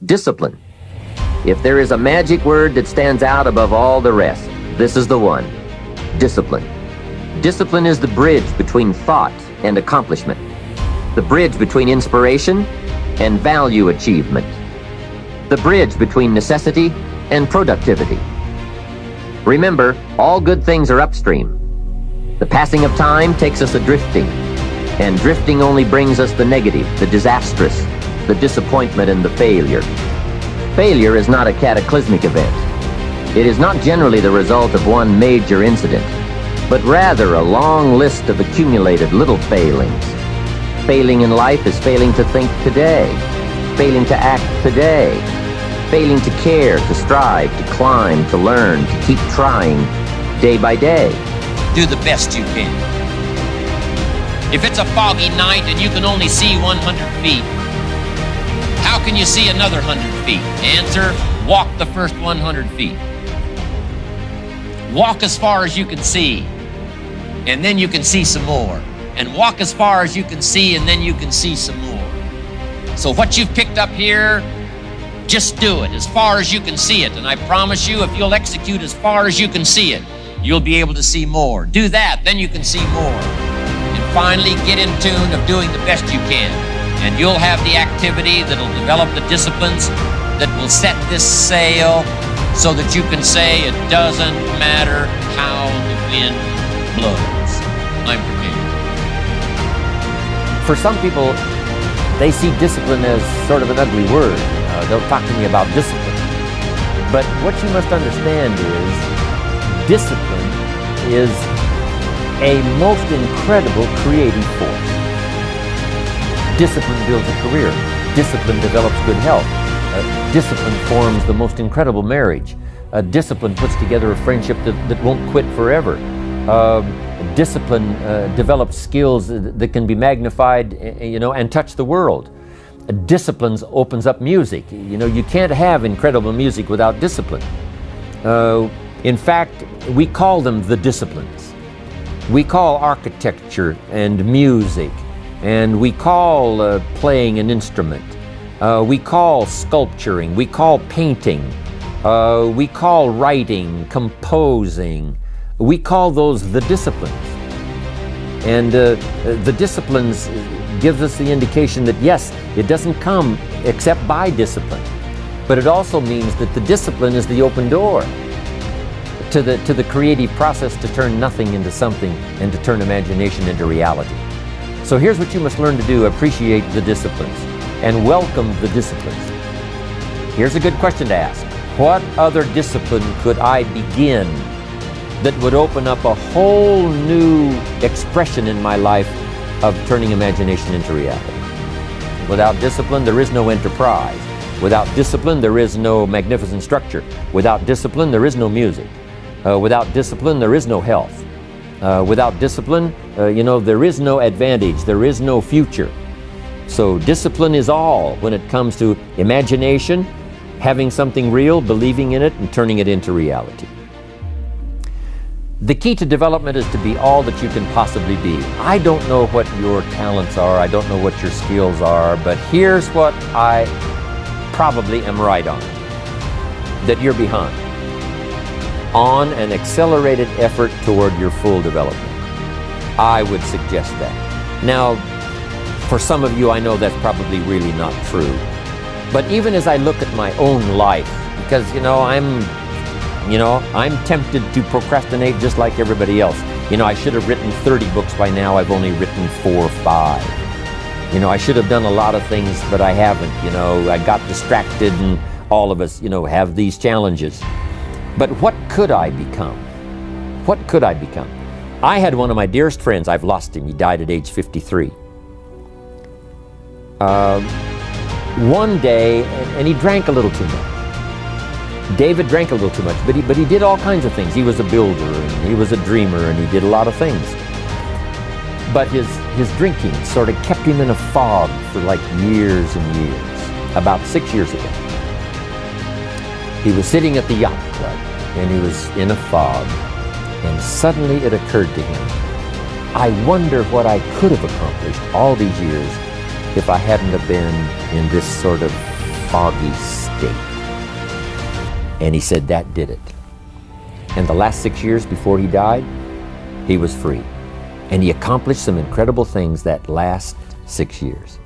Discipline. If there is a magic word that stands out above all the rest, this is the one. Discipline. Discipline is the bridge between thought and accomplishment, the bridge between inspiration and value achievement, the bridge between necessity and productivity. Remember, all good things are upstream. The passing of time takes us a-drifting, and drifting only brings us the negative, the disastrous, the disappointment, and the failure. Failure is not a cataclysmic event. It is not generally the result of one major incident, but rather a long list of accumulated little failings. Failing in life is failing to think today, failing to act today, failing to care, to strive, to climb, to learn, to keep trying day by day. Do the best you can. If it's a foggy night and you can only see 100 feet, how can you see another 100 feet? Answer, walk the first 100 feet. Walk as far as you can see, and then you can see some more. And walk as far as you can see, and then you can see some more. So what you've picked up here, just do it as far as you can see it. And I promise you, if you'll execute as far as you can see it, you'll be able to see more. Do that, then you can see more. And finally, get in tune of doing the best you can. And you'll have the activity that'll develop the disciplines that will set this sail so that you can say it doesn't matter how the wind blows. I'm prepared. For some people, they see discipline as sort of an ugly word. They'll talk to me about discipline. But what you must understand is discipline is a most incredible creative force. Discipline builds a career. Discipline develops good health. Discipline forms the most incredible marriage. Discipline puts together a friendship that won't quit forever. Discipline develops skills that can be magnified, and touch the world. Discipline opens up music. You can't have incredible music without discipline. In fact, we call them the disciplines. We call architecture and music, and we call playing an instrument. We call sculpturing. We call painting. We call writing, composing. We call those the disciplines. And the disciplines gives us the indication that yes, it doesn't come except by discipline. But it also means that the discipline is the open door to the creative process to turn nothing into something and to turn imagination into reality. So here's what you must learn to do: appreciate the disciplines and welcome the disciplines. Here's a good question to ask. What other discipline could I begin that would open up a whole new expression in my life of turning imagination into reality? Without discipline, there is no enterprise. Without discipline, there is no magnificent structure. Without discipline, there is no music. Without discipline, there is no health. Without discipline, there is no advantage. There is no future. So discipline is all when it comes to imagination, having something real, believing in it, and turning it into reality. The key to development is to be all that you can possibly be. I don't know what your talents are, I don't know what your skills are, but here's what I probably am right on, that you're behind on an accelerated effort toward your full development. I would suggest that. Now, for some of you, I know that's probably really not true. But even as I look at my own life, because I'm tempted to procrastinate just like everybody else. I should have written 30 books by now. I've only written 4 or 5. I should have done a lot of things, but I haven't. I got distracted, and all of us, have these challenges. But what could I become? What could I become? I had one of my dearest friends. I've lost him. He died at age 53. One day, and he drank a little too much. David drank a little too much, but he did all kinds of things. He was a builder, and he was a dreamer, and he did a lot of things. But his drinking sort of kept him in a fog for like years and years. About 6 years ago, he was sitting at the yacht club, and he was in a fog, and suddenly it occurred to him, I wonder what I could have accomplished all these years if I hadn't have been in this sort of foggy state. And he said that did it. And the last 6 years before he died, he was free. And he accomplished some incredible things that last 6 years.